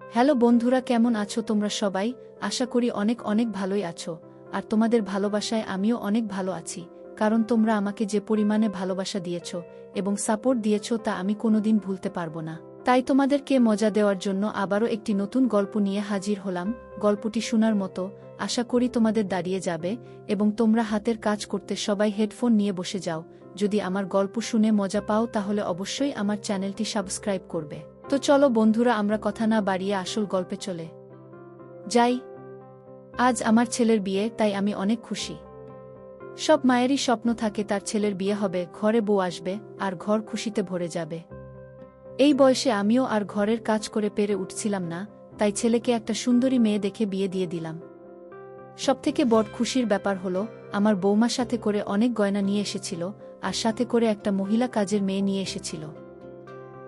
Hello বন্ধুরা, কেমন আছো তোমরা সবাই? আশা করি অনেক অনেক ভালোই আছো। আর তোমাদের ভালোবাসায় আমিও অনেক ভালো আছি, কারণ তোমরা আমাকে যে পরিমাণে ভালোবাসা দিয়েছো এবং সাপোর্ট দিয়েছো তা আমি কোনোদিন ভুলতে পারবো না। তাই তোমাদেরকে মজা দেওয়ার জন্য আবারও একটি নতুন গল্প নিয়ে হাজির হলাম। গল্পটি শোনার মতো, আশা করি তোমাদের দাঁড়িয়ে যাবে এবং তোমরা হাতের কাজ করতে সবাই হেডফোন নিয়ে বসে যাও। যদি আমার গল্প শুনে মজা পাও তাহলে অবশ্যই আমার চ্যানেলটি সাবস্ক্রাইব করবে। তো চলো বন্ধুরা, আমরা কথা না বাড়িয়ে আসল গল্পে চলে যাই। আজ আমার ছেলের বিয়ে, তাই আমি অনেক খুশি। সব মায়েরই স্বপ্ন থাকে তার ছেলের বিয়ে হবে, ঘরে বউ আসবে আর ঘর খুশিতে ভরে যাবে। এই বয়সে আমিও আর ঘরের কাজ করে পেরে উঠছিলাম না, তাই ছেলেকে একটা সুন্দরী মেয়ে দেখে বিয়ে দিয়ে দিলাম। সবথেকে বড় খুশির ব্যাপার হলো, আমার বৌমার সাথে করে অনেক গয়না নিয়ে এসেছিল আর সাথে করে একটা মহিলা কাজের মেয়ে নিয়ে এসেছিল।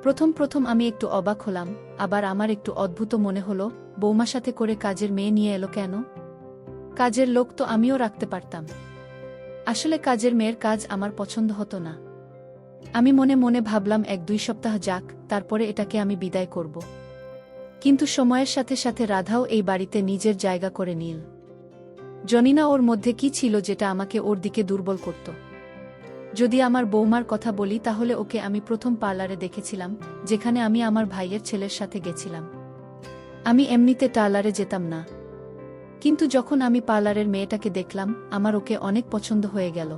প্রথম প্রথম আমি একটু অবাক হলাম, আবার আমার একটু অদ্ভুত মনে হলো, বৌমার সাথে করে কাজের মেয়ে নিয়ে এলো কেন? কাজের লোক তো আমিও রাখতে পারতাম। আসলে কাজের মেয়ের কাজ আমার পছন্দ হতো না। আমি মনে মনে ভাবলাম 1-2 সপ্তাহ যাক, তারপরে এটাকে আমি বিদায় করব। কিন্তু সময়ের সাথে সাথে রাধাও এই বাড়িতে নিজের জায়গা করে নিল। জানিনা ওর মধ্যে কি ছিল যেটা আমাকে ওর দিকে দুর্বল করত। যদি আমার বৌমার কথা বলি তাহলে ওকে আমি প্রথম পার্লারে দেখেছিলাম, যেখানে আমি আমার ভাইয়ের ছেলের সাথে গেছিলাম। আমি এমনিতে পার্লারে যেতাম না, কিন্তু যখন আমি পার্লারের মেয়েটাকে দেখলাম আমার ওকে অনেক পছন্দ হয়ে গেল।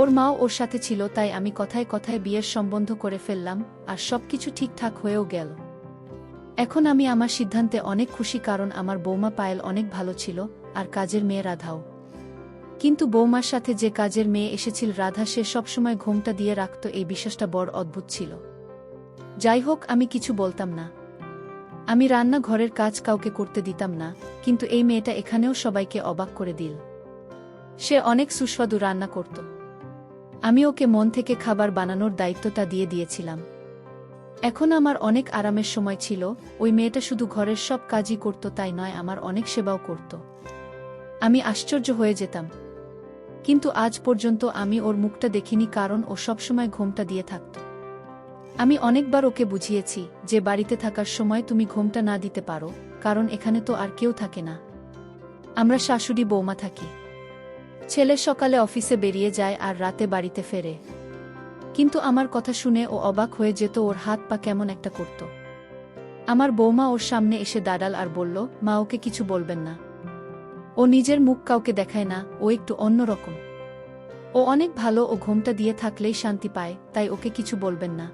ওর মাও ওর সাথে ছিল, তাই আমি কথায় কথায় বিয়ের সম্বন্ধ করে ফেললাম আর সবকিছু ঠিকঠাক হয়েও গেল। এখন আমি আমার সিদ্ধান্তে অনেক খুশি, কারণ আমার বৌমা পায়েল অনেক ভালো ছিল আর কাজের মেয়ে রাধাও। কিন্তু বৌমার সাথে যে কাজের মেয়ে এসেছিল রাধা, সে সবসময় ঘোমটা দিয়ে রাখত, এই বিশ্বাসটা বড় অদ্ভুত ছিল। যাই হোক, আমি কিছু বলতাম না। আমি রান্না ঘরের কাজ কাউকে করতে দিতাম না, কিন্তু এই মেয়েটা এখানেও সবাইকে অবাক করে দিল। সে অনেক সুস্বাদু রান্না করত। আমি ওকে মন থেকে খাবার বানানোর দায়িত্বটা দিয়ে দিয়েছিলাম। এখন আমার অনেক আরামের সময় ছিল। ওই মেয়েটা শুধু ঘরের সব কাজই করত তাই নয়, আমার অনেক সেবাও করত। আমি আশ্চর্য হয়ে যেতাম। কিন্তু আজ পর্যন্ত আমি ওর মুখটা দেখিনি, কারণ ও সবসময় ঘোমটা দিয়ে থাকত। আমি অনেকবার ওকে বুঝিয়েছি যে বাড়িতে থাকার সময় তুমি ঘোমটা না দিতে পারো, কারণ এখানে তো আর কেউ থাকে না, আমরা শাশুড়ি বৌমা থাকি। ছেলে সকালে অফিসে বেরিয়ে যায় আর রাতে বাড়িতে ফেরে। কিন্তু আমার কথা শুনে ও অবাক হয়ে যেত, ওর হাত পা কেমন একটা করত। আমার বৌমা ওর সামনে এসে দাঁড়াল আর বলল, মা ওকে কিছু বলবেন না, ও নিজের মুখ কাউকে দেখায় না, ও একটু অন্যরকম। ও অনেক ভালো, ও ঘোমটা দিয়ে থাকলেই শান্তি পায়, তাই ওকে কিছু বলবেন না।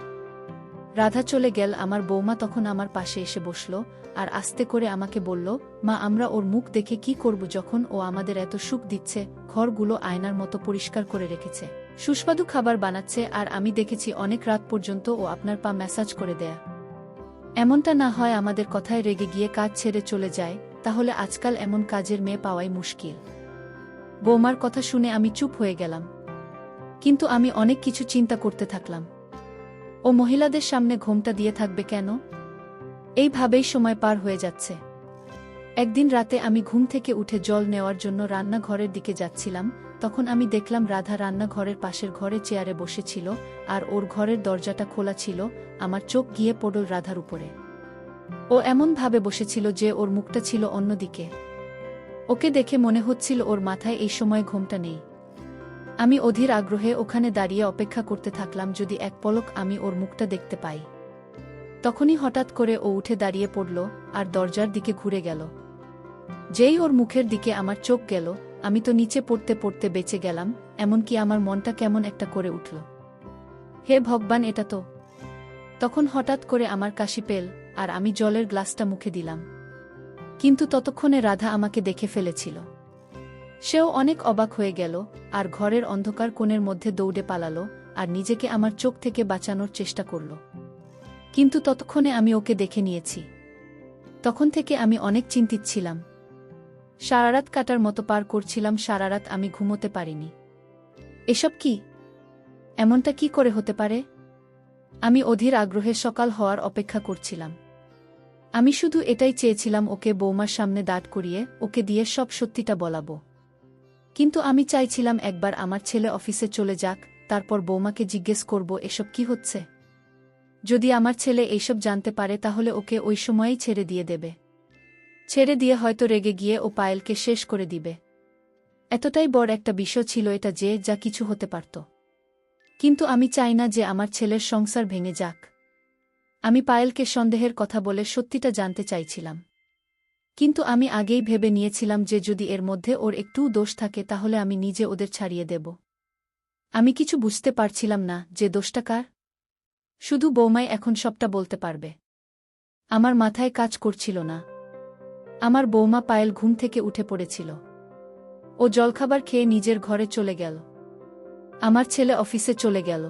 রাধা চলে গেল। আমার বৌমা তখন আমার পাশে এসে বসল আর আস্তে করে আমাকে বলল, মা আমরা ওর মুখ দেখে কি করব যখন ও আমাদের এত সুখ দিচ্ছে, ঘরগুলো আয়নার মতো পরিষ্কার করে রেখেছে, সুস্বাদু খাবার বানাচ্ছে, আর আমি দেখেছি অনেক রাত পর্যন্ত ও আপনার পা ম্যাসাজ করে দেয়া। এমনটা না হয় আমাদের কথায় রেগে গিয়ে কাজ ছেড়ে চলে যায়, তাহলে আজকাল এমন কাজের মেয়ে পাওয়াই মুশকিল। বৌমার কথা শুনে আমি চুপ হয়ে গেলাম, কিন্তু আমি অনেক কিছু চিন্তা করতে থাকলাম। ও মহিলাদের সামনে ঘোমটা দিয়ে থাকবে কেন? এইভাবেই সময় পার হয়ে যাচ্ছে। একদিন রাতে আমি ঘুম থেকে উঠে জল নেওয়ার জন্য রান্নাঘরের দিকে যাচ্ছিলাম, তখন আমি দেখলাম রাধা রান্নাঘরের পাশের ঘরে চেয়ারে বসেছিল আর ওর ঘরের দরজাটা খোলা ছিল। আমার চোখ গিয়ে পড়ল রাধার উপরে। ও এমনভাবে বসেছিল যে ওর মুখটা ছিল অন্যদিকে। ওকে দেখে মনে হচ্ছিল ওর মাথায় এই সময় ঘোমটা নেই। আমি অধীর আগ্রহে ওখানে দাঁড়িয়ে অপেক্ষা করতে থাকলাম, যদি এক পলক আমি ওর মুখটা দেখতে পাই। তখনই হঠাৎ করে ও উঠে দাঁড়িয়ে পড়ল আর দরজার দিকে ঘুরে গেল। যেই ওর মুখের দিকে আমার চোখ গেল, আমি তো নিচে পড়তে পড়তে বেঁচে গেলাম, এমনকি আমার মনটা কেমন একটা করে উঠল। হে ভগবান, এটা তো! তখন হঠাৎ করে আমার কাশি পেল আর আমি জলের গ্লাসটা মুখে দিলাম। কিন্তু ততক্ষণে রাধা আমাকে দেখে ফেলেছিল। সেও অনেক অবাক হয়ে গেল আর ঘরের অন্ধকার কোণের মধ্যে দৌড়ে পালালো আর নিজেকে আমার চোখ থেকে বাঁচানোর চেষ্টা করল। কিন্তু ততক্ষণে আমি ওকে দেখে নিয়েছি। তখন থেকে আমি অনেক চিন্তিত ছিলাম। সারারাত কাটার মতো পার করছিলাম, সারারাত আমি ঘুমোতে পারিনি। এসব কি? এমনটা কি করে হতে পারে? আমি অধীর আগ্রহে সকাল হওয়ার অপেক্ষা করছিলাম। আমি শুধু এটাই চেয়েছিলাম, ওকে বৌমার সামনে দাঁড় করিয়ে ওকে দিয়ে সব সত্যিটা বলাবো। কিন্তু আমি চাইছিলাম একবার আমার ছেলে অফিসে চলে যাক, তারপর বৌমাকে জিজ্ঞেস করব এসব কি হচ্ছে। যদি আমার ছেলে এইসব জানতে পারে তাহলে ওকে ওই সময়েই ছেড়ে দিয়ে দেবে। ছেড়ে দিয়ে হয়তো রেগে গিয়ে ও পায়েলকে শেষ করে দিবে। এতটাই বড় একটা বিষয় ছিল এটা যে যা কিছু হতে পারত। কিন্তু আমি চাই না যে আমার ছেলের সংসার ভেঙে যাক। আমি পায়েলকে সন্দেহের কথা বলে সত্যিটা জানতে চাইছিলাম। কিন্তু আমি আগেই ভেবে নিয়েছিলাম যে যদি এর মধ্যে ওর একটুও দোষ থাকে তাহলে আমি নিজে ওদের ছাড়িয়ে দেব। আমি কিছু বুঝতে পারছিলাম না যে দোষটা কার। শুধু বৌমাই এখন সবটা বলতে পারবে। আমার মাথায় কাজ করছিল না। আমার বৌমা পায়েল ঘুম থেকে উঠে পড়েছিল। ও জলখাবার খেয়ে নিজের ঘরে চলে গেল। আমার ছেলে অফিসে চলে গেল।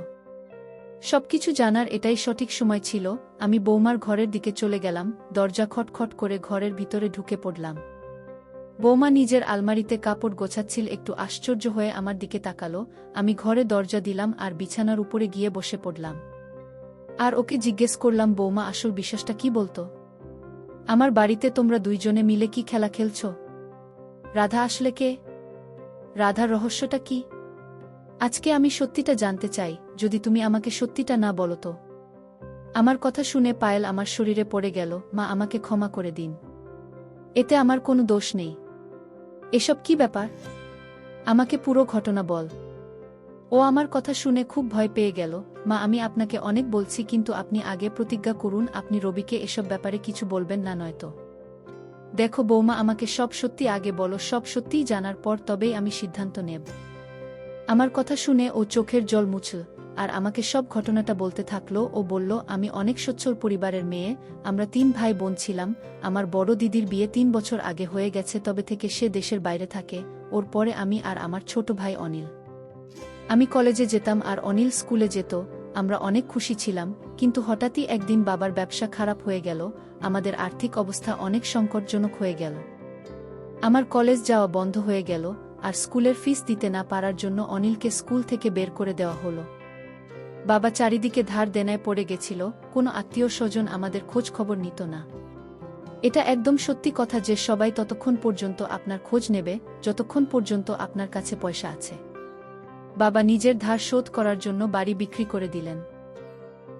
সবকিছু জানার এটাই সঠিক সময় ছিল। আমি বৌমার ঘরের দিকে চলে গেলাম, দরজা খটখট করে ঘরের ভিতরে ঢুকে পড়লাম। বৌমা নিজের আলমারিতে কাপড় গোছাচ্ছিল, একটু আশ্চর্য হয়ে আমার দিকে তাকালো। আমি ঘরে দরজা দিলাম আর বিছানার উপরে গিয়ে বসে পড়লাম। আর ওকে জিজ্ঞেস করলাম, বৌমা আসল বিশ্বাসটা কি বলতো? আমার বাড়িতে তোমরা দুইজনে মিলে কি খেলা খেলছ? রাধা আসলে কে? রাধার রহস্যটা কি? আজকে আমি সত্যিটা জানতে চাই। যদি তুমি আমাকে সত্যিটা না বলো তো। আমার কথা শুনে পায়েল আমার শরীরে পড়ে গেল। মা, আমাকে ক্ষমা করে দিন। এতে আমার কোনো দোষ নেই। এসব কি ব্যাপার? আমাকে পুরো ঘটনা বল। ও আমার কথা শুনে খুব ভয় পেয়ে গেল। মা, আমি আপনাকে অনেক বলছি, কিন্তু আপনি আগে প্রতিজ্ঞা করুন আপনি রবিকে এসব ব্যাপারে কিছু বলবেন না, নয়তো। দেখো বৌমা, আমাকে সব সত্যি আগে বলো। সব সত্যিই জানার পর তবেই আমি সিদ্ধান্ত নেব। আমার কথা শুনে ও চোখের জল মুছল আর আমাকে সব ঘটনাটা বলতে থাকলো। ও বলল, আমি অনেক সচ্ছল পরিবারের মেয়ে। আমরা 3 ভাই বোন ছিলাম। আমার বড় দিদির বিয়ে 3 বছর আগে হয়ে গেছে, তবে থেকে সে দেশের বাইরে থাকে। ওর পরে আমি আর আমার ছোট ভাই অনিল। আমি কলেজে যেতাম আর অনিল স্কুলে যেত। আমরা অনেক খুশি ছিলাম, কিন্তু হঠাৎই একদিন বাবার ব্যবসা খারাপ হয়ে গেল। আমাদের আর্থিক অবস্থা অনেক সংকটজনক হয়ে গেল। আমার কলেজ যাওয়া বন্ধ হয়ে গেল আর স্কুলের ফিস দিতে না পারার জন্য অনিলকে স্কুল থেকে বের করে দেওয়া হলো। বাবা চারিদিকে ধার দেনায় পড়ে গেছিল। কোনো আত্মীয় স্বজন আমাদের খোঁজ খবর নিত না। এটা একদম সত্যি কথা যে সবাই ততক্ষণ পর্যন্ত আপনার খোঁজ নেবে যতক্ষণ পর্যন্ত আপনার কাছে পয়সা আছে। বাবা নিজের ধার শোধ করার জন্য বাড়ি বিক্রি করে দিলেন।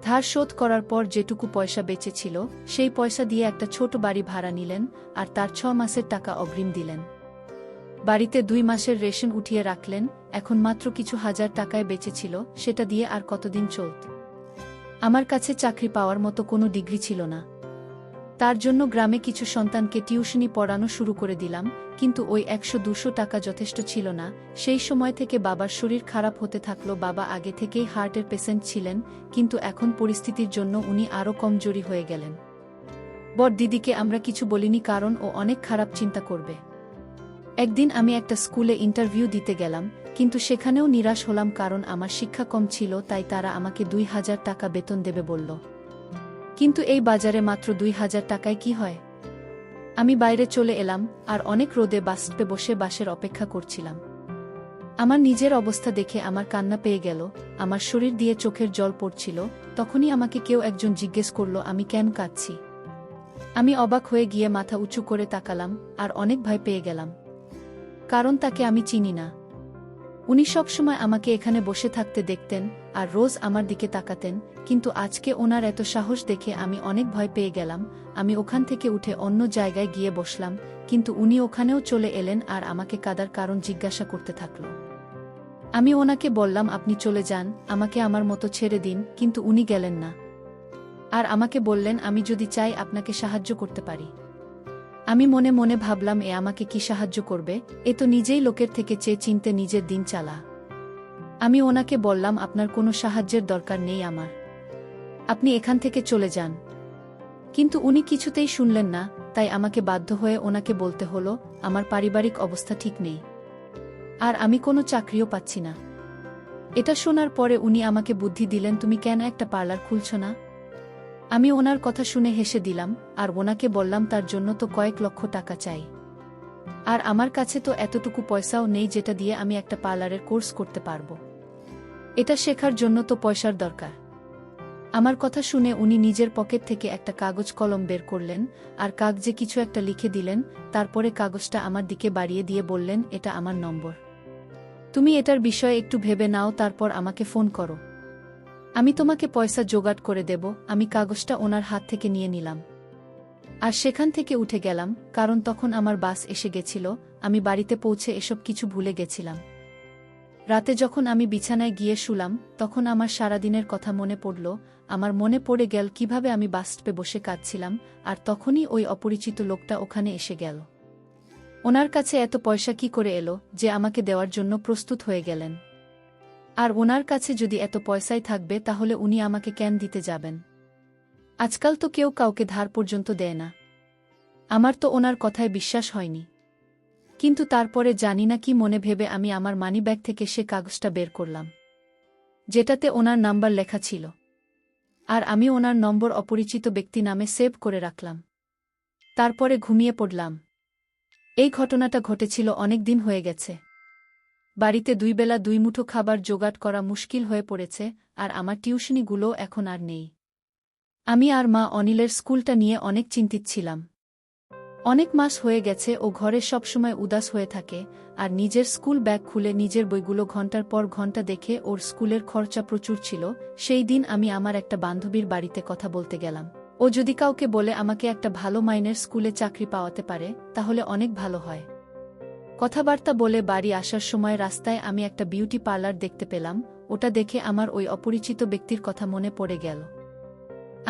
ধার শোধ করার পর যেটুকু পয়সা বেঁচেছিল সেই পয়সা দিয়ে একটা ছোট বাড়ি ভাড়া নিলেন আর তার 6 মাসের টাকা অগ্রিম দিলেন। বাড়িতে 2 মাসের রেশন উঠিয়ে রাখলেন। এখন মাত্র কিছু হাজার টাকায় বেঁচেছিল, সেটা দিয়ে আর কতদিন চলত? আমার কাছে চাকরি পাওয়ার মতো কোনো ডিগ্রি ছিল না। তার জন্য গ্রামে কিছু সন্তানকে টিউশনি পড়ানো শুরু করে দিলাম, কিন্তু ওই 100-200 টাকা যথেষ্ট ছিল না। সেই সময় থেকে বাবার শরীর খারাপ হতে থাকলো। বাবা আগে থেকেই হার্টের পেশেন্ট ছিলেন, কিন্তু এখন পরিস্থিতির জন্য উনি আরও কমজোরি হয়ে গেলেন। বড় দিদিকে আমরা কিছু বলিনি, কারণ ও অনেক খারাপ চিন্তা করবে। একদিন আমি একটা স্কুলে ইন্টারভিউ দিতে গেলাম, কিন্তু সেখানেও নিরাশ হলাম, কারণ আমার শিক্ষা কম ছিল, তাই তারা আমাকে 2000 টাকা বেতন দেবে বলল। কিন্তু এই বাজারে মাত্র 2000 টাকায় কি হয়? আমি বাইরে চলে এলাম আর অনেক রোদে বাসে বসে বাসের অপেক্ষা করছিলাম। আমার নিজের অবস্থা দেখে আমার কান্না পেয়ে গেল। আমার শরীর দিয়ে চোখের জল পড়ছিল। তখনই আমাকে কেউ একজন জিজ্ঞেস করল, আমি কেন কাঁদছি? আমি অবাক হয়ে গিয়ে মাথা উঁচু করে তাকালাম আর অনেক ভয় পেয়ে গেলাম, কারণ তাকে আমি চিনি না। উনি সবসময় আমাকে এখানে বসে থাকতে দেখতেন আর রোজ আমার দিকে তাকাতেন, কিন্তু আজকে ওনার এত সাহস দেখে আমি অনেক ভয় পেয়ে গেলাম। আমি ওখান থেকে উঠে অন্য জায়গায় গিয়ে বসলাম, কিন্তু উনি ওখানেও চলে এলেন আর আমাকে কাদার কারণ জিজ্ঞাসা করতে থাকল। আমি ওনাকে বললাম, আপনি চলে যান, আমাকে আমার মতো ছেড়ে দিন, কিন্তু উনি গেলেন না। আর আমাকে বললেন, আমি যদি চাই আপনাকে সাহায্য করতে পারি। আমি মনে মনে ভাবলাম, এ আমাকে কি সাহায্য করবে? এ তো নিজেই লোকের থেকে চেয়ে চিনতে নিজের দিন চালা। আমি ওনাকে বললাম, আপনার কোনো সাহায্যের দরকার নেই আমার। আপনি এখান থেকে চলে যান। কিন্তু উনি কিছুতেই শুনলেন না, তাই আমাকে বাধ্য হয়ে ওনাকে বলতে হলো, আমার পারিবারিক অবস্থা ঠিক নেই আর আমি কোনো চাকরিও পাচ্ছি না। এটা শোনার পরে উনি আমাকে বুদ্ধি দিলেন, তুমি কেন একটা পার্লার খুলছ না? আমি ওনার কথা শুনে হেসে দিলাম আর ওনাকে বললাম, তার জন্য তো কয়েক লক্ষ টাকা চাই, আর আমার কাছে তো এতটুকু পয়সাও নেই যেটা দিয়ে আমি একটা পার্লারের কোর্স করতে পারবো। এটা শেখার জন্য তো পয়সার দরকার। আমার কথা শুনে উনি নিজের পকেট থেকে একটা কাগজ কলম বের করলেন আর কাগজে কিছু একটা লিখে দিলেন। তারপরে কাগজটা আমার দিকে বাড়িয়ে দিয়ে বললেন, এটা আমার নম্বর। তুমি এটার বিষয়ে একটু ভেবে নাও, তারপর আমাকে ফোন করো। আমি তোমাকে পয়সা জোগাড় করে দেব। আমি কাগজটা ওনার হাত থেকে নিয়ে নিলাম আর সেখান থেকে উঠে গেলাম, কারণ তখন আমার বাস এসে গেছিল। আমি বাড়িতে পৌঁছে এসব কিছু ভুলে গেছিলাম। রাতে যখন আমি বিছানায় গিয়ে শুলাম, তখন আমার সারাদিনের কথা মনে পড়ল। আমার মনে পড়ে গেল কিভাবে আমি বাস স্টপে বসে কাঁদছিলাম, আর তখনই ওই অপরিচিত লোকটা ওখানে এসে গেল। ওনার কাছে এত পয়সা কি করে এলো যে আমাকে দেওয়ার জন্য প্রস্তুত হয়ে গেলেন? আর ওনার কাছে যদি এত পয়সাই থাকবে, তাহলে উনি আমাকে কেন দিতে যাবেন? আজকাল তো কেউ কাউকে ধার পর্যন্ত দেয় না। আমার তো ওনার কথায় বিশ্বাস হয়নি। কিন্তু তারপরে জানি না কি মনে ভেবে আমি আমার মানিব্যাগ থেকে সে কাগজটা বের করলাম, যেটাতে ওনার নাম্বার লেখা ছিল। আর আমি ওনার নম্বর অপরিচিত ব্যক্তি নামে সেভ করে রাখলাম। তারপরে ঘুমিয়ে পড়লাম। এই ঘটনাটা ঘটেছিল অনেক দিন হয়ে গেছে। বাড়িতে 2 বেলা 2 মুঠো খাবার জোগাড় করা মুশকিল হয়ে পড়েছে, আর আমার টিউশনিগুলোও এখন আর নেই। আমি আর মা অনিলের স্কুলটা নিয়ে অনেক চিন্তিত ছিলাম। অনেক মাস হয়ে গেছে ও ঘরে সবসময় উদাস হয়ে থাকে, আর নিজের স্কুল ব্যাগ খুলে নিজের বইগুলো ঘন্টার পর ঘন্টা দেখে। ওর স্কুলের খরচা প্রচুর ছিল। সেই দিন আমি আমার একটা বান্ধবীর বাড়িতে কথা বলতে গেলাম। ও যদি কাউকে বলে আমাকে একটা ভালো মাইনের স্কুলে চাকরি পাওয়াতে পারে, তাহলে অনেক ভালো হয়। কথাবার্তা বলে বাড়ি আসার সময় রাস্তায় আমি একটা বিউটি পার্লার দেখতে পেলাম। ওটা দেখে আমার ওই অপরিচিত ব্যক্তির কথা মনে পড়ে গেল।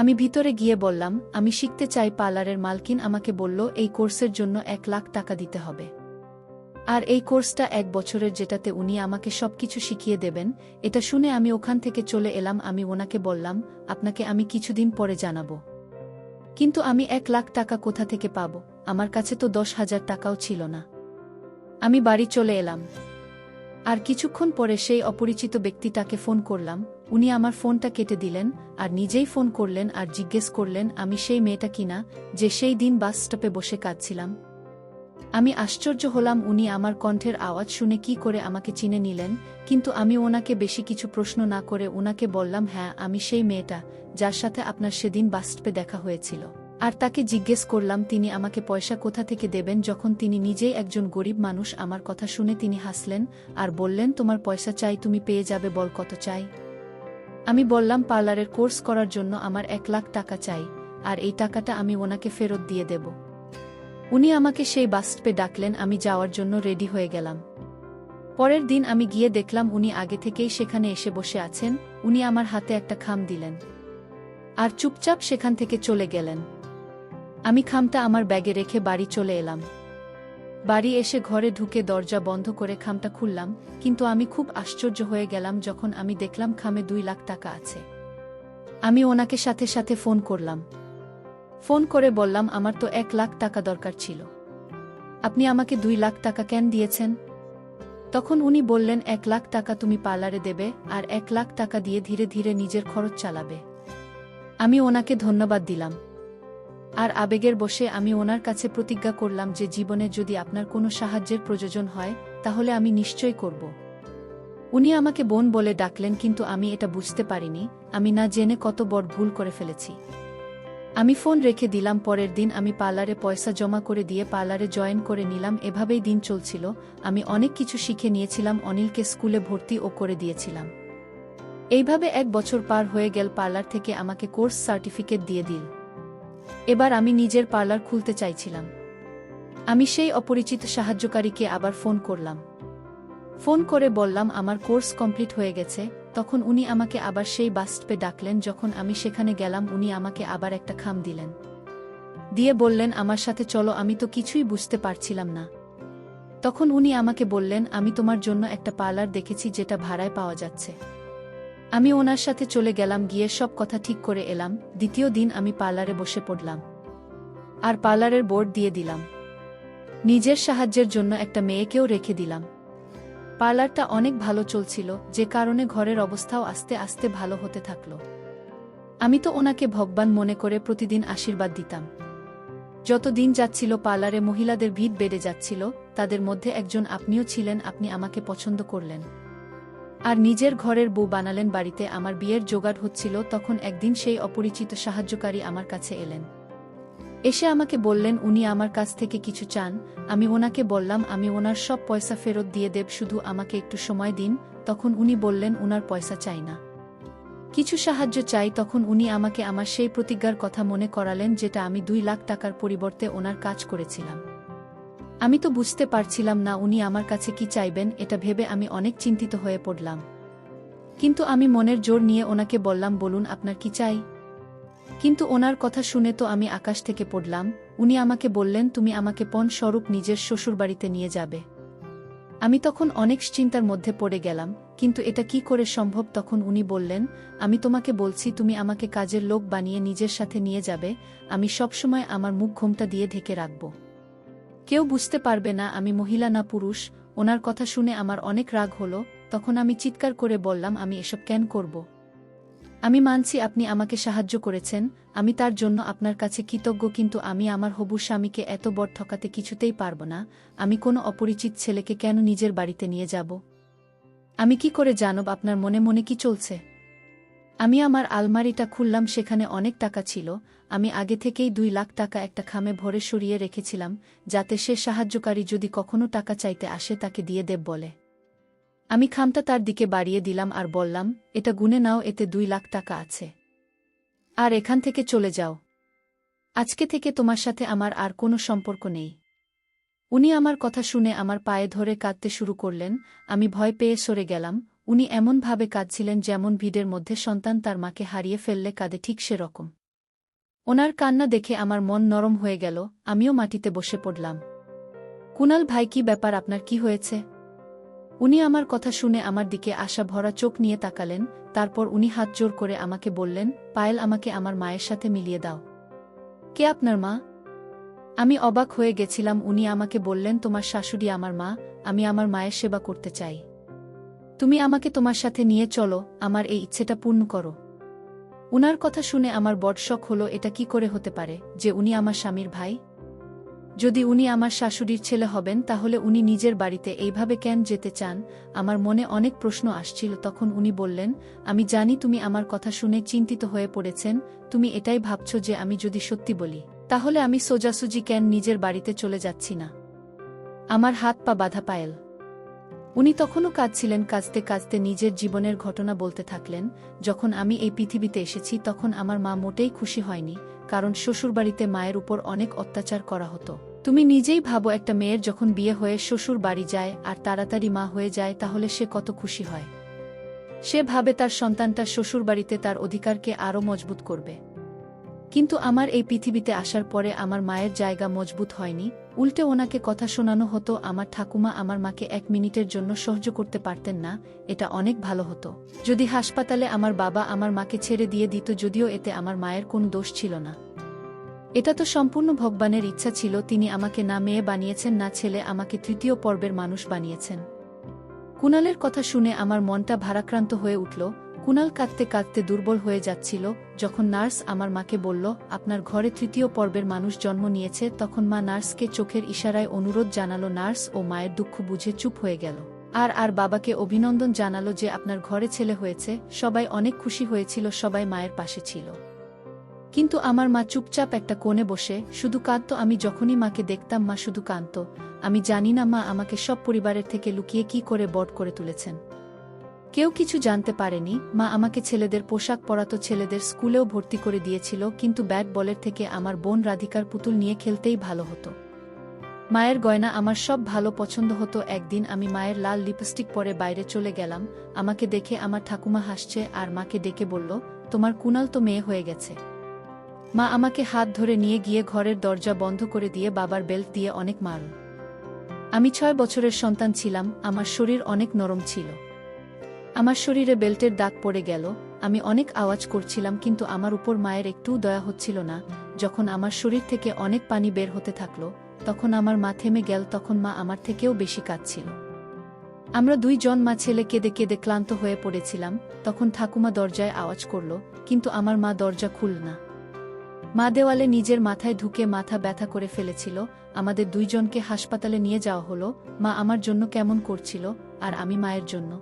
আমি ভিতরে গিয়ে বললাম, আমি শিখতে চাই। পার্লারের মালকিন আমাকে বলল এই কোর্সের জন্য 1 লাখ টাকা দিতে হবে। আর এই কোর্সটা 1 বছরের, যেটাতে উনি আমাকে সবকিছু শিখিয়ে দেবেন। এটা শুনে আমি ওখান থেকে চলে এলাম। আমি ওনাকে বললাম, আপনাকে আমি কিছুদিন পরে জানাবো। কিন্তু আমি 1 লাখ টাকা কোথা থেকে পাব? আমার কাছে তো 10,000 টাকাও ছিল না। আমি বাড়ি চলে এলাম। আর কিছুক্ষণ পরে সেই অপরিচিত ব্যক্তিটাকে ফোন করলাম। উনি আমার ফোনটা কেটে দিলেন আর নিজেই ফোন করলেন আর জিজ্ঞেস করলেন আমি সেই মেয়েটা কিনা, যে সেই দিন বাস স্টপে বসে কাঁদছিলাম। আমি আশ্চর্য হলাম উনি আমার কণ্ঠের আওয়াজ শুনে কি করে আমাকে চিনে নিলেন। কিন্তু আমি ওনাকে বেশি কিছু প্রশ্ন না করে ওনাকে বললাম, হ্যাঁ আমি সেই মেয়েটা যার সাথে আপনার সেদিন বাস স্টপে দেখা হয়েছিল। আর তাকে জিজ্ঞেস করলাম তিনি আমাকে পয়সা কোথা থেকে দেবেন, যখন তিনি নিজেই একজন গরিব মানুষ। আমার কথা শুনে তিনি হাসলেন আর বললেন, তোমার পয়সা চাই, তুমি পেয়ে যাবে, বল কত চাই। আমি বললাম পার্লারের কোর্স করার জন্য আমার 1 লাখ টাকা চাই, আর এই টাকাটা আমি ওনাকে ফেরত দিয়ে দেব। উনি আমাকে সেই বাস স্টপে ডাকলেন। আমি যাওয়ার জন্য রেডি হয়ে গেলাম। পরের দিন আমি গিয়ে দেখলাম উনি আগে থেকেই সেখানে এসে বসে আছেন। উনি আমার হাতে একটা খাম দিলেন আর চুপচাপ সেখান থেকে চলে গেলেন। আমি খামটা আমার ব্যাগে রেখে বাড়ি চলে এলাম। বাড়ি এসে ঘরে ঢুকে দরজা বন্ধ করে খামটা খুললাম, কিন্তু আমি খুব আশ্চর্য হয়ে গেলাম যখন আমি দেখলাম খামে 2 লাখ টাকা আছে। আমি ওনাকে সাথে সাথে ফোন করলাম। ফোন করে বললাম, আমার তো 1 লাখ টাকা দরকার ছিল। আপনি আমাকে 2 লাখ টাকা কেন দিয়েছেন? তখন উনি বললেন, 1 লাখ টাকা তুমি পার্লারে দেবে, আর 1 লাখ টাকা দিয়ে ধীরে ধীরে নিজের খরচ চালাবে। আমি ওনাকে ধন্যবাদ দিলাম। আর আবেগের বশে আমি ওনার কাছে প্রতিজ্ঞা করলাম যে জীবনে যদি আপনার কোনো সাহায্যের প্রয়োজন হয়, তাহলে আমি নিশ্চয়ই করব। উনি আমাকে বোন বলে ডাকলেন, কিন্তু আমি এটা বুঝতে পারিনি আমি না জেনে কত বড় ভুল করে ফেলেছি। আমি ফোন রেখে দিলাম। পরের দিন আমি পার্লারে পয়সা জমা করে দিয়ে পার্লারে জয়েন করে নিলাম। এভাবেই দিন চলছিল। আমি অনেক কিছু শিখে নিয়েছিলাম, অনিলকে স্কুলে ভর্তি ও করে দিয়েছিলাম। এইভাবে 1 বছর পার হয়ে গেল। পার্লার থেকে আমাকে কোর্স সার্টিফিকেট দিয়ে দিল। এবার আমি নিজের পার্লার খুলতে চাইছিলাম। আমি সেই অপরিচিত সাহায্যকারীকে আবার ফোন করলাম। ফোন করে বললাম আমার কোর্স কমপ্লিট হয়ে গেছে। তখন উনি আমাকে আবার সেই বাস স্টপে ডাকলেন। যখন আমি সেখানে গেলাম, উনি আমাকে আবার একটা খাম দিলেন, দিয়ে বললেন, আমার সাথে চলো। আমি তো কিছুই বুঝতে পারছিলাম না। তখন উনি আমাকে বললেন, আমি তোমার জন্য একটা পার্লার দেখেছি যেটা ভাড়ায় পাওয়া যাচ্ছে। আমি ওনার সাথে চলে গেলাম, গিয়ে সব কথা ঠিক করে এলাম। দ্বিতীয় দিন আমি পার্লারে বসে পড়লাম আর পার্লারের বোর্ড দিয়ে দিলাম। নিজের সাহায্যের জন্য একটা মেয়েকেও রেখে দিলাম। পার্লারটা অনেক ভালো চলছিল, যে কারণে ঘরের অবস্থাও আস্তে আস্তে ভালো হতে থাকল। আমি তো ওনাকে ভগবান মনে করে প্রতিদিন আশীর্বাদ দিতাম। যত দিন যাচ্ছিল পার্লারে মহিলাদের ভিড় বেড়ে যাচ্ছিল। তাদের মধ্যে একজন আপনিও ছিলেন। আপনি আমাকে পছন্দ করলেন আর নিজের ঘরের বউ বানালেন। বাড়িতে আমার বিয়ের জোগাড় হচ্ছিল, তখন একদিন সেই অপরিচিত সাহায্যকারী আমার কাছে এলেন। এসে আমাকে বললেন উনি আমার কাছ থেকে কিছু চান। আমি ওনাকে বললাম আমি ওনার সব পয়সা ফেরত দিয়ে দেব, শুধু আমাকে একটু সময় দিন। তখন উনি বললেন উনার পয়সা চাই না, কিছু সাহায্য চাই, তখন উনি আমাকে আমার সেই প্রতিজ্ঞার কথা মনে করালেন যেটা আমি 2 লাখ টাকার পরিবর্তে ওনার কাজ করেছিলাম। আমি তো বুঝতে পারছিলাম না উনি আমার কাছে কি চাইবেন, এটা ভেবে আমি অনেক চিন্তিত হয়ে পড়লাম। কিন্তু আমি মনের জোর নিয়ে ওনাকে বললাম, বলুন আপনার কি চাই। কিন্তু ওনার কথা শুনে তো আমি আকাশ থেকে পড়লাম। উনি আমাকে বললেন, তুমি আমাকে পণ স্বরূপ নিজের শ্বশুরবাড়িতে নিয়ে যাবে। আমি তখন অনেক চিন্তার মধ্যে পড়ে গেলাম, কিন্তু এটা কি করে সম্ভব। তখন উনি বললেন, আমি তোমাকে বলছি তুমি আমাকে কাজের লোক বানিয়ে নিজের সাথে নিয়ে যাবে, আমি সবসময় আমার মুখ ঘোমটা দিয়ে ঢেকে রাখব, কেউ বুঝতে পারবে না আমি মহিলা না পুরুষ। ওনার কথা শুনে আমার অনেক রাগ হলো। তখন আমি চিৎকার করে বললাম, আমি এসব কেন করব। আমি মানছি আপনি আমাকে সাহায্য করেছেন, আমি তার জন্য আপনার কাছে কৃতজ্ঞ, কিন্তু আমি আমার হবু স্বামীকে এত বড় ঠকাতে কিছুতেই পারব না। আমি কোনো অপরিচিত ছেলেকে কেন নিজের বাড়িতে নিয়ে যাব। আমি কি করে জানব আপনার মনে মনে কি চলছে। আমি আমার আলমারিটা খুললাম, সেখানে অনেক টাকা ছিল। আমি আগে থেকেই 2 লাখ টাকা একটা খামে ভরে সরিয়ে রেখেছিলাম, যাতে সে সাহায্যকারী যদি কখনো টাকা চাইতে আসে তাকে দিয়ে দেব বলে। আমি খামটা তার দিকে বাড়িয়ে দিলাম আর বললাম, এটা গুনে নাও, এতে 2 লাখ টাকা আছে। আর এখান থেকে চলে যাও। আজকে থেকে তোমার সাথে আমার আর কোনো সম্পর্ক নেই। উনি আমার কথা শুনে আমার পায়ে ধরে কাঁদতে শুরু করলেন। আমি ভয় পেয়ে সরে গেলাম। উনি এমনভাবে কাঁদছিলেন যেমন ভিড়ের মধ্যে সন্তান তার মাকে হারিয়ে ফেললে কাঁদে, ঠিক সেরকম। ওনার কান্না দেখে আমার মন নরম হয়ে গেল। আমিও মাটিতে বসে পড়লাম। কুনাল ভাই, কি ব্যাপার, আপনার কি হয়েছে। উনি আমার কথা শুনে আমার দিকে আশা ভরা চোখ নিয়ে তাকালেন। তারপর উনি হাত জোর করে আমাকে বললেন, পায়েল, আমাকে আমার মায়ের সাথে মিলিয়ে দাও। কে আপনার মা। আমি অবাক হয়ে গেছিলাম। উনি আমাকে বললেন, তোমার শাশুড়ি আমার মা, আমি আমার মায়ের সেবা করতে চাই। তুমি আমাকে তোমার সাথে নিয়ে চলো, আমার এই ইচ্ছেটা পূর্ণ করো। উনার কথা শুনে আমার বড় শক হলো। এটা কি করে হতে পারে যে উনি আমার স্বামীর ভাই। যদি উনি আমার শাশুড়ির ছেলে হবেন তাহলে উনি নিজের বাড়িতে এইভাবে কেন যেতে চান। আমার মনে অনেক প্রশ্ন আসছিল। তখন উনি বললেন, আমি জানি তুমি আমার কথা শুনে চিন্তিত হয়ে পড়েছেন। তুমি এটাই ভাবছ যে আমি যদি সত্যি বলি তাহলে আমি সোজাসুজি কেন নিজের বাড়িতে চলে যাচ্ছি না। আমার হাত পা বাঁধা পায়েল। উনি তখনও কাঁদছিলেন। কাঁদতে কাঁদতে নিজের জীবনের ঘটনা বলতে থাকলেন। যখন আমি এই পৃথিবীতে এসেছি তখন আমার মা মোটেই খুশি হয়নি, কারণ শ্বশুরবাড়িতে মায়ের উপর অনেক অত্যাচার করা হতো। তুমি নিজেই ভাবো, একটা মেয়ের যখন বিয়ে হয়ে শ্বশুর বাড়ি যায় আর তাড়াতাড়ি মা হয়ে যায় তাহলে সে কত খুশি হয়। সে ভাবে তার সন্তানটা শ্বশুরবাড়িতে তার অধিকারকে আরও মজবুত করবে। কিন্তু আমার এই পৃথিবীতে আসার পরে আমার মায়ের জায়গা মজবুত হয়নি, উল্টে ওনাকে কথা শোনানো হতো। আমার ঠাকুমা আমার মাকে 1 মিনিটের জন্য সহ্য করতে পারতেন না। এটা অনেক ভালো হতো যদি হাসপাতালে আমার বাবা আমার মাকে ছেড়ে দিয়ে দিত, যদিও এতে আমার মায়ের কোনো দোষ ছিল না। এটা তো সম্পূর্ণ ভগবানের ইচ্ছা ছিল। তিনি আমাকে না মেয়ে বানিয়েছেন না ছেলে, আমাকে 3য় পর্বের মানুষ বানিয়েছেন। কুনালের কথা শুনে আমার মনটা ভারাক্রান্ত হয়ে উঠল। কুনাল কাঁদতে কাঁদতে দুর্বল হয়ে যাচ্ছিল। যখন নার্স আমার মাকে বলল, আপনার ঘরে 3য় পর্বের মানুষ জন্ম নিয়েছে, তখন মা নার্সকে চোখের ইশারায় অনুরোধ জানালো। নার্স ও মায়ের দুঃখ বুঝে চুপ হয়ে গেল। আর বাবাকে অভিনন্দন জানালো যে আপনার ঘরে ছেলে হয়েছে। সবাই অনেক খুশি হয়েছিল, সবাই মায়ের পাশে ছিল। কিন্তু আমার মা চুপচাপ একটা কোণে বসে শুধু কাঁদত। আমি যখনই মাকে দেখতাম মা শুধু কাঁদত। আমি জানি না মা আমাকে সব পরিবারের থেকে লুকিয়ে কি করে বড় করে তুলেছেন। কেউ কিছু জানতে পারেনি। মা আমাকে ছেলেদের পোশাক পরাতো, ছেলেদের স্কুলেও ভর্তি করে দিয়েছিল, কিন্তু ব্যাট বলের থেকে আমার বোন রাধিকার পুতুল নিয়ে খেলতেই ভালো হতো। মায়ের গয়না আমার সব ভালো পছন্দ হতো। একদিন আমি মায়ের লাল লিপস্টিক পরে বাইরে চলে গেলাম। আমাকে দেখে আমার ঠাকুমা হাসছে আর মাকে ডেকে বলল, তোমার কুনাল তো মেয়ে হয়ে গেছে। মা আমাকে হাত ধরে নিয়ে গিয়ে ঘরের দরজা বন্ধ করে দিয়ে বাবার বেল্ট দিয়ে অনেক মারল। আমি 6 বছরের সন্তান ছিলাম। আমার শরীর অনেক নরম ছিল। আমার শরীরে বেল্টের দাগ পড়ে গেল। আমি অনেক আওয়াজ করছিলাম, কিন্তু আমার উপর মায়ের একটুও দয়া হচ্ছিল না। যখন আমার শরীর থেকে অনেক পানি বের হতে থাকলো তখন আমার মা থেমে গেল। তখন মা আমার থেকেও বেশি কাঁদছিল। আমরা 2 জন মা ছেলে কেঁদে কেঁদে ক্লান্ত হয়ে পড়েছিলাম। তখন ঠাকুমা দরজায় আওয়াজ করল, কিন্তু আমার মা দরজা খুলল না। মা দেওয়ালে নিজের মাথায় ঢুকে মাথা ব্যথা করে ফেলেছিল। আমাদের 2 জনকে হাসপাতালে নিয়ে যাওয়া হলো। মা আমার জন্য কেমন করছিল, আর আমি মায়ের জন্য।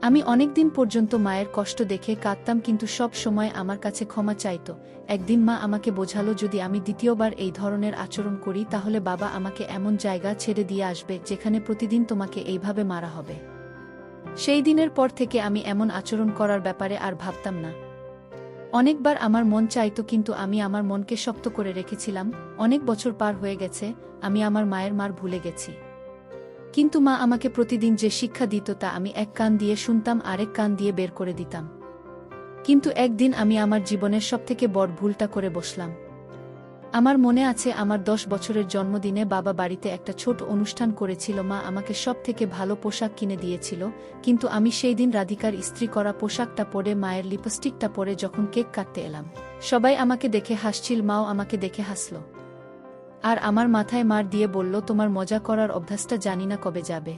আমি অনেকদিন পর্যন্ত মায়ের কষ্ট দেখে কাঁদতাম, কিন্তু সব সময় আমার কাছে ক্ষমা চাইত। একদিন মা আমাকে বোঝালো, যদি আমি দ্বিতীয়বার এই ধরনের আচরণ করি তাহলে বাবা আমাকে এমন জায়গা ছেড়ে দিয়ে আসবে যেখানে প্রতিদিন তোমাকে এইভাবে মারা হবে। সেই দিনের পর থেকে আমি এমন আচরণ করার ব্যাপারে আর ভাবতাম না। অনেকবার আমার মন চাইতো, কিন্তু আমি আমার মনকে শক্ত করে রেখেছিলাম। অনেক বছর পার হয়ে গেছে, আমি আমার মায়ের মার ভুলে গেছি। কিন্তু মা আমাকে প্রতিদিন যে শিক্ষা দিত তা আমি এক কান দিয়ে শুনতাম, আরেক কান দিয়ে বের করে দিতাম। কিন্তু একদিন আমি আমার জীবনের সবথেকে বড় ভুলটা করে বসলাম। আমার মনে আছে, আমার 10 বছরের জন্মদিনে বাবা বাড়িতে একটা ছোট অনুষ্ঠান করেছিল। মা আমাকে সবথেকে ভালো পোশাক কিনে দিয়েছিল, কিন্তু আমি সেই দিন রাধিকার ইস্ত্রি করা পোশাকটা পরে, মায়ের লিপস্টিকটা পরে যখন কেক কাটতে এলাম, সবাই আমাকে দেখে হাসছিল, মাও আমাকে দেখে হাসল। আর আমার মাথায় মার দিয়ে বলল, তোমার মজা করার অভ্যাসটা জানি না কবে যাবে।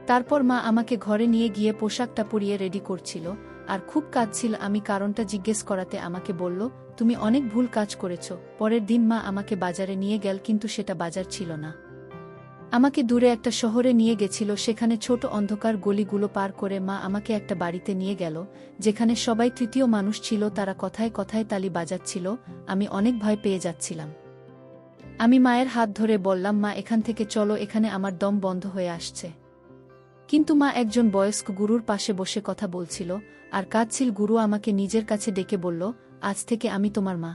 তারপর মা আমাকে ঘরে নিয়ে গিয়ে পোশাকটা পরিয়ে রেডি করছিল, আর খুব কাঁদছিল। আমি কারণটা জিজ্ঞেস করাতে আমাকে বলল, তুমি অনেক ভুল কাজ করেছ। পরের দিন মা আমাকে বাজারে নিয়ে গেল, কিন্তু সেটা বাজার ছিল না। আমাকে দূরে একটা শহরে নিয়ে গেছিল। সেখানে ছোট অন্ধকার গলিগুলো পার করে মা আমাকে একটা বাড়িতে নিয়ে গেল, যেখানে সবাই তৃতীয় মানুষ ছিল। তারা কথায় কথায় তালি বাজাচ্ছিল। আমি অনেক ভয় পেয়ে যাচ্ছিলাম। আমি মায়ের হাত ধরে বললাম, মা এখান থেকে চলো, এখানে আমার দম বন্ধ হয়ে আসছে। কিন্তু মা একজন বয়স্ক গুরুর পাশে বসে কথা বলছিল আর কাঁদছিল। গুরু আমাকে নিজের কাছে ডেকে বলল, আজ থেকে আমি তোমার মা।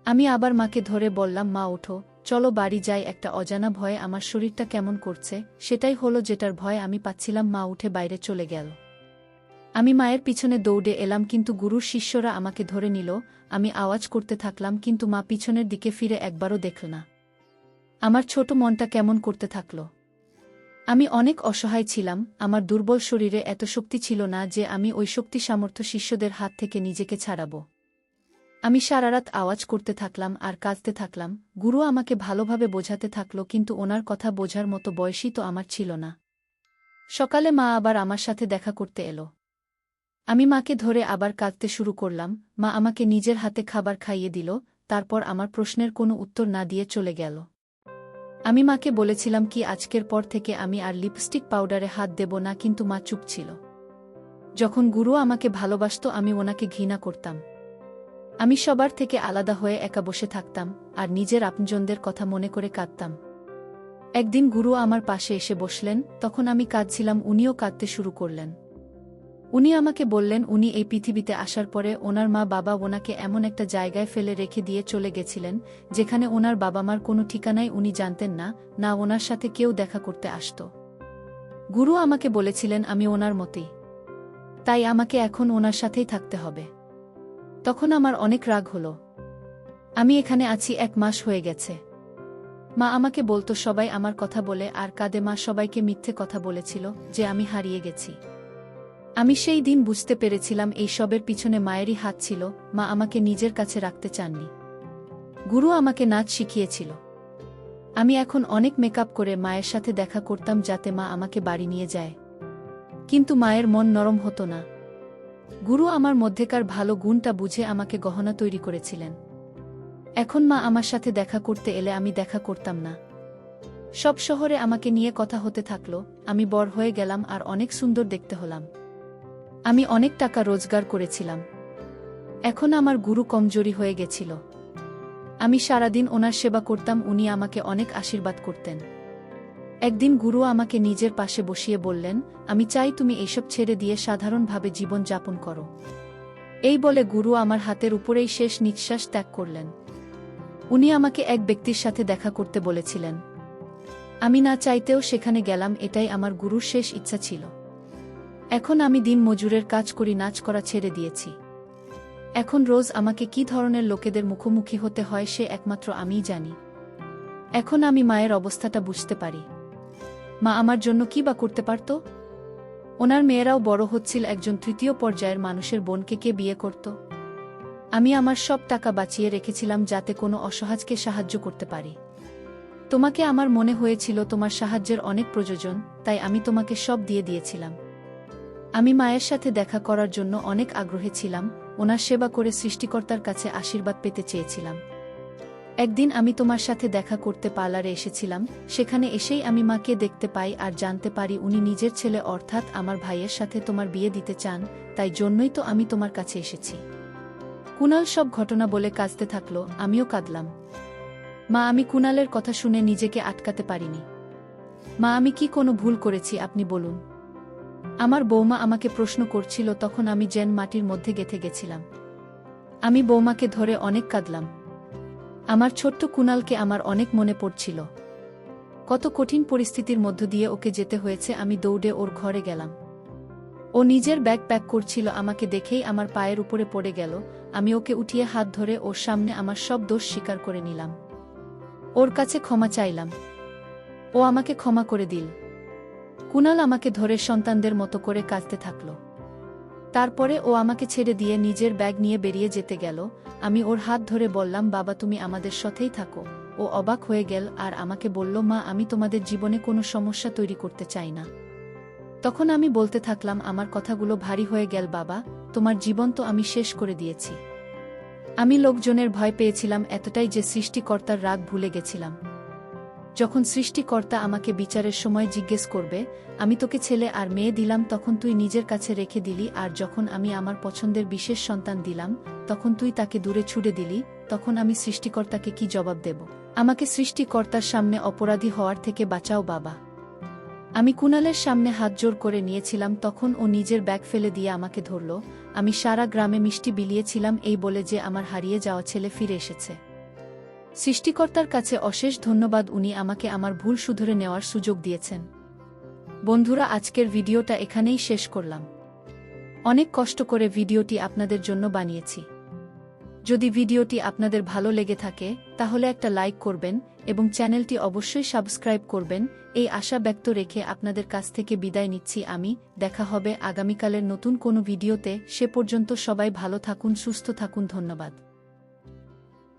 আমি আবার মাকে ধরে বললাম, মা ওঠো, চলো বাড়ি যাই। একটা অজানা ভয়ে আমার শরীরটা কেমন করছে, সেটাই হলো যেটার ভয় আমি পাচ্ছিলাম। মা উঠে বাইরে চলে গেল। আমি মায়ের পিছনে দৌড়ে এলাম, কিন্তু গুরুর শিষ্যরা আমাকে ধরে নিল। আমি আওয়াজ করতে থাকলাম, কিন্তু মা পিছনের দিকে ফিরে একবারও দেখল না। আমার ছোট মনটা কেমন করতে থাকল। আমি অনেক অসহায় ছিলাম। আমার দুর্বল শরীরে এত শক্তি ছিল না যে আমি ওই শক্তি সামর্থ্য শিষ্যদের হাত থেকে নিজেকে ছাড়াব। আমি সারারাত আওয়াজ করতে থাকলাম আর কাঁদতে থাকলাম। গুরু আমাকে ভালোভাবে বোঝাতে থাকল, কিন্তু ওনার কথা বোঝার মতো বয়সই তো আমার ছিল না। সকালে মা আবার আমার সাথে দেখা করতে এলো। আমি মাকে ধরে আবার কাঁদতে শুরু করলাম। মা আমাকে নিজের হাতে খাবার খাইয়ে দিল, তারপর আমার প্রশ্নের কোনো উত্তর না দিয়ে চলে গেল। আমি মাকে বলেছিলাম কি আজকের পর থেকে আমি আর লিপস্টিক পাউডারে হাত দেব না, কিন্তু মা চুপ ছিল। যখন গুরু আমাকে ভালোবাসত, আমি ওনাকে ঘৃণা করতাম। আমি সবার থেকে আলাদা হয়ে একা বসে থাকতাম আর নিজের আপনজনদের কথা মনে করে কাঁদতাম। একদিন গুরু আমার পাশে এসে বসলেন, তখন আমি কাঁদছিলাম। উনিও কাঁদতে শুরু করলেন। উনি আমাকে বললেন, উনি এই পৃথিবীতে আসার পরে ওনার মা বাবা ওনাকে এমন একটা জায়গায় ফেলে রেখে দিয়ে চলে গেছিলেন, যেখানে ওনার বাবা মার কোনো ঠিকানাই উনি জানতেন না, না ওনার সাথে কেউ দেখা করতে আসত। গুরু আমাকে বলেছিলেন আমি ওনার মতই, তাই আমাকে এখন ওনার সাথেই থাকতে হবে। তখন আমার অনেক রাগ হলো। আমি এখানে আছি 1 মাস হয়ে গেছে। মা আমাকে বলতো সবাই আমার কথা বলে আর কাঁদে। মা সবাইকে মিথ্যে কথা বলেছিল যে আমি হারিয়ে গেছি। আমি সেই দিন বুঝতে পেরেছিলাম এই সবের পিছনে মায়েরই হাত ছিল। মা আমাকে নিজের কাছে রাখতে চাননি। গুরু আমাকে নাচ শিখিয়েছিল। আমি এখন অনেক মেকআপ করে মায়ের সাথে দেখা করতাম, যাতে মা আমাকে বাড়ি নিয়ে যায়। কিন্তু মায়ের মন নরম হতো না। গুরু আমার মধ্যেকার ভালো গুণটা বুঝে আমাকে গহনা তৈরি করেছিলেন। এখন মা আমার সাথে দেখা করতে এলে আমি দেখা করতাম না। সব শহরে আমাকে নিয়ে কথা হতে থাকলো। আমি বড় হয়ে গেলাম আর অনেক সুন্দর দেখতে হলাম। আমি অনেক টাকা রোজগার করেছিলাম। এখন আমার গুরু কমজোরি হয়ে গেছিল। আমি সারাদিন ওনার সেবা করতাম। উনি আমাকে অনেক আশীর্বাদ করতেন। একদিন গুরু আমাকে নিজের পাশে বসিয়ে বললেন, আমি চাই তুমি এইসব ছেড়ে দিয়ে সাধারণভাবে জীবন যাপন করো। এই বলে গুরু আমার হাতের উপরেই শেষ নিঃশ্বাস ত্যাগ করলেন। উনি আমাকে এক ব্যক্তির সাথে দেখা করতে বলেছিলেন। আমি না চাইতেও সেখানে গেলাম। এটাই আমার গুরুর শেষ ইচ্ছা ছিল। এখন আমি দিন মজুরের কাজ করি, নাচ করা ছেড়ে দিয়েছি। এখন রোজ আমাকে কি ধরনের লোকেদের মুখোমুখি হতে হয় সে একমাত্র আমিই জানি। এখন আমি মায়ের অবস্থাটা বুঝতে পারি। মা আমার জন্য কি বা করতে পারত? ওনার মেয়েরাও বড় হচ্ছিল। একজন 3য় পর্যায়ের মানুষের বোনকে কে বিয়ে করত? আমি আমার সব টাকা বাঁচিয়ে রেখেছিলাম যাতে কোনো অসহায়কে সাহায্য করতে পারি। তোমাকে আমার মনে হয়েছিল তোমার সাহায্যের অনেক প্রয়োজন, তাই আমি তোমাকে সব দিয়ে দিয়েছিলাম। আমি মায়ের সাথে দেখা করার জন্য অনেক আগ্রহী ছিলাম। ওনার সেবা করে সৃষ্টিকর্তার কাছে আশীর্বাদ পেতে চেয়েছিলাম। একদিন আমি তোমার সাথে দেখা করতে পার্লারে এসেছিলাম। সেখানে এসেই আমি মাকে দেখতে পাই আর জানতে পারি উনি নিজের ছেলে অর্থাৎ আমার ভাইয়ের সাথে তোমার বিয়ে দিতে চান। তাই জন্যই তো আমি তোমার কাছে এসেছি। কুনাল সব ঘটনা বলে কাঁদতে থাকলো। আমিও কাঁদলাম। মা, আমি কুনালের কথা শুনে নিজেকে আটকাতে পারিনি। মা, আমি কি কোনো ভুল করেছি আপনি বলুন। আমার বৌমা আমাকে প্রশ্ন করছিল, তখন আমি যেন মাটির মধ্যে গেঁথে গেছিলাম। আমি বৌমাকে ধরে অনেক কাঁদলাম। আমার ছোট্ট কুনালকে আমার অনেক মনে পড়ছিল। কত কঠিন পরিস্থিতির মধ্য দিয়ে ওকে যেতে হয়েছে। আমি দৌড়ে ওর ঘরে গেলাম। ও নিজের ব্যাগ প্যাক করছিল, আমাকে দেখেই আমার পায়ের উপরে পড়ে গেল। আমি ওকে উঠিয়ে হাত ধরে ওর সামনে আমার সব দোষ স্বীকার করে নিলাম। ওর কাছে ক্ষমা চাইলাম। ও আমাকে ক্ষমা করে দিল। কুনাল আমাকে ধরে সন্তানদের মতো করে কাঁদতে থাকল। তারপরে ও আমাকে ছেড়ে দিয়ে নিজের ব্যাগ নিয়ে বেরিয়ে যেতে গেল। আমি ওর হাত ধরে বললাম, বাবা তুমি আমাদের সাথেই থাকো। ও অবাক হয়ে গেল আর আমাকে বলল, মা আমি তোমাদের জীবনে কোনো সমস্যা তৈরি করতে চাই না। তখন আমি বলতে থাকলাম, আমার কথাগুলো ভারী হয়ে গেল বাবা, তোমার জীবন তো আমি শেষ করে দিয়েছি। আমি লোকজনের ভয় পেয়েছিলাম এতটাই যে সৃষ্টিকর্তার রাগ ভুলে গেছিলাম। যখন সৃষ্টিকর্তা আমাকে বিচারের সময় জিজ্ঞেস করবে, আমি তোকে ছেলে আর মেয়ে দিলাম, তখন তুই নিজের কাছে রেখে দিলি, আর যখন আমি আমার পছন্দের বিশেষ সন্তান দিলাম, তখন তুই তাকে দূরে ছুড়ে দিলি, তখন আমি সৃষ্টিকর্তাকে কি জবাব দেব? আমাকে সৃষ্টিকর্তার সামনে অপরাধী হওয়ার থেকে বাঁচাও বাবা। আমি কুনালের সামনে হাত জোর করে নিয়েছিলাম, তখন ও নিজের ব্যাগ ফেলে দিয়ে আমাকে ধরল। আমি সারা গ্রামে মিষ্টি বিলিয়েছিলাম এই বলে যে আমার হারিয়ে যাওয়া ছেলে ফিরে এসেছে। সৃষ্টিকর্তার কাছে অশেষ ধন্যবাদ, উনি আমাকে আমার ভুল শুধরে নেওয়ার সুযোগ দিয়েছেন। বন্ধুরা, আজকের ভিডিওটা এখানেই শেষ করলাম। অনেক কষ্ট করে ভিডিওটি আপনাদের জন্য বানিয়েছি। যদি ভিডিওটি আপনাদের ভালো লেগে থাকে তাহলে একটা লাইক করবেন এবং চ্যানেলটি অবশ্যই সাবস্ক্রাইব করবেন। এই আশা ব্যক্ত রেখে আপনাদের কাছ থেকে বিদায় নিচ্ছি আমি। দেখা হবে আগামীকালের নতুন কোনো ভিডিওতে। সে পর্যন্ত সবাই ভালো থাকুন, সুস্থ থাকুন। ধন্যবাদ।